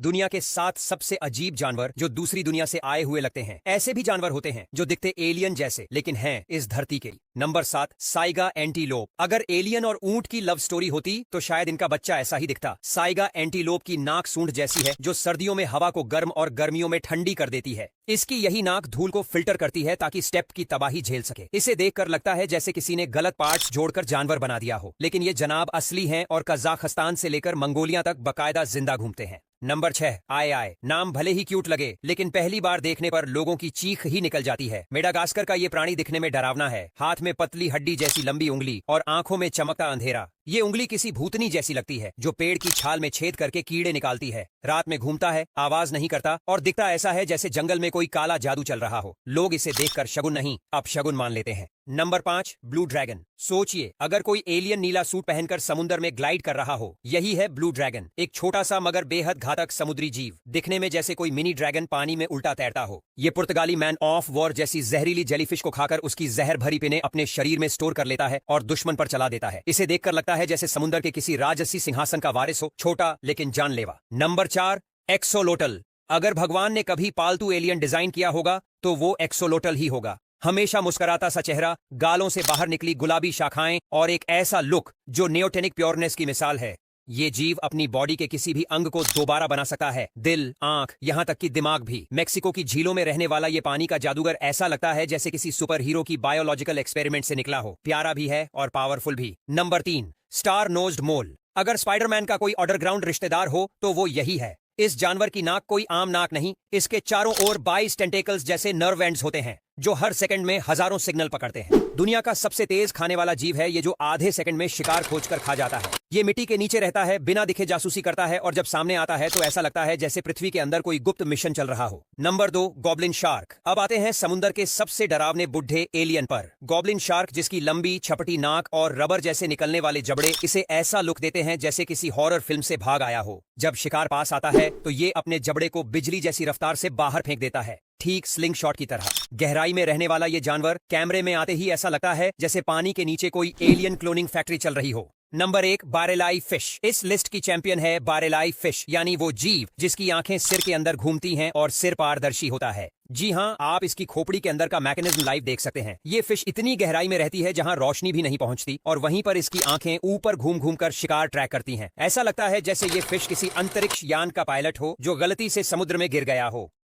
दुनिया के 7 सबसे अजीब जानवर जो दूसरी दुनिया से आए हुए लगते हैं। ऐसे भी जानवर होते हैं जो दिखते एलियन जैसे लेकिन हैं इस धरती के। Number 7, Saiga antelope. अगर एलियन और ऊंट की लव स्टोरी होती तो शायद इनका बच्चा ऐसा ही दिखता। साइगा एंटीलोप की नाक सूंड जैसी है जो सर्दियों में हवा को गर्म और गर्मियों में ठंडी कर देती है। इसकी यही नाक धूल को फिल्टर करती है ताकि स्टेप की तबाही झेल सके। इसे देखकर लगता है जैसे किसी ने गलत पार्ट्स जोड़कर जानवर बना दिया हो, लेकिन ये जनाब असली हैं और कजाकिस्तान से लेकर मंगोलिया तक बकायदा जिंदा घूमते हैं। नंबर 6, आय आय। नाम भले ही क्यूट लगे लेकिन पहली बार देखने पर लोगों की चीख ही निकल जाती है। मेडागास्कर का ये प्राणी दिखने में डरावना है। हाथ में पतली हड्डी जैसी लंबी उंगली और आंखों में चमकता अंधेरा। ये उंगली किसी भूतनी जैसी लगती है जो पेड़ की छाल में छेद करके कीड़े निकालती है। रात में घूमता है, आवाज नहीं करता और दिखता ऐसा है जैसे जंगल में कोई काला जादू चल रहा हो। लोग इसे देखकर शगुन नहीं अपशगुन मान लेते हैं। Number 5, blue dragon. सोचिए अगर कोई एलियन नीला सूट पहनकर समुद्र में ग्लाइड कर रहा हो। यही है ब्लू ड्रैगन, एक छोटा सा मगर बेहद घातक समुद्री जीव। दिखने में जैसे कोई मिनी ड्रैगन पानी में उल्टा तैरता हो। ये पुर्तगाली मैन ऑफ वॉर जैसी जहरीली जेलीफिश को खाकर उसकी जहर भरी पिने अपने शरीर में स्टोर कर लेता है और दुश्मन पर चला देता है। इसे देखकर लगता है जैसे समुद्र के किसी राजसी सिंहासन का वारिस हो, छोटा लेकिन जानलेवा। Number 4, axolotl. अगर भगवान ने कभी पालतू एलियन डिजाइन किया होगा तो वो एक्सोलोटल ही होगा। हमेशा मुस्कुराता सा चेहरा, गालों से बाहर निकली गुलाबी शाखाएं और एक ऐसा लुक जो नियोटेनिक प्योरनेस की मिसाल है। ये जीव अपनी बॉडी के किसी भी अंग को दोबारा बना सकता है, दिल, आंख, यहाँ तक कि दिमाग भी। मेक्सिको की झीलों में रहने वाला ये पानी का जादूगर ऐसा लगता है जैसे किसी सुपर हीरो की बायोलॉजिकल एक्सपेरिमेंट से निकला हो। प्यारा भी है और पावरफुल भी। नंबर 3, स्टार नोज्ड मोल। अगर स्पाइडरमैन का कोई अंडरग्राउंड रिश्तेदार हो तो वो यही है। इस जानवर की नाक कोई आम नाक नहीं, इसके चारों ओर 22 टेंटेकल्स जैसे नर्व एंड्स होते हैं जो हर सेकंड में हजारों सिग्नल पकड़ते हैं। दुनिया का सबसे तेज खाने वाला जीव है ये, जो आधे सेकंड में शिकार खोजकर खा जाता है। ये मिट्टी के नीचे रहता है, बिना दिखे जासूसी करता है और जब सामने आता है तो ऐसा लगता है जैसे पृथ्वी के अंदर कोई गुप्त मिशन चल रहा हो। Number 2, goblin shark. अब आते हैं समुद्र के सबसे डरावने बुढ़े एलियन पर। गॉब्लिन शार्क, जिसकी लंबी छपटी नाक और रबर जैसे निकलने वाले जबड़े इसे ऐसा लुक देते हैं जैसे किसी हॉरर फिल्म से भाग आया हो। जब शिकार पास आता है तो ये अपने जबड़े को बिजली जैसी रफ्तार से बाहर फेंक देता है, ठीक स्लिंग शॉट की तरह। गहराई में रहने वाला ये जानवर कैमरे में आते ही ऐसा लगता है जैसे पानी के नीचे कोई एलियन क्लोनिंग फैक्ट्री चल रही हो। Number 1, barreleye fish. इस लिस्ट की चैंपियन है बारेलाई फिश, यानी वो जीव जिसकी आंखें सिर के अंदर घूमती हैं और सिर पारदर्शी होता है। जी हाँ, आप इसकी खोपड़ी के अंदर का मैकेनिज्म लाइव देख सकते हैं। ये फिश इतनी गहराई में रहती है जहां रोशनी भी नहीं पहुंचती और वहीं पर इसकी आंखें ऊपर घूम घूम कर शिकार ट्रैक करती हैं। ऐसा लगता है जैसे ये फिश किसी अंतरिक्ष यान का पायलट हो जो गलती से समुद्र में गिर गया हो।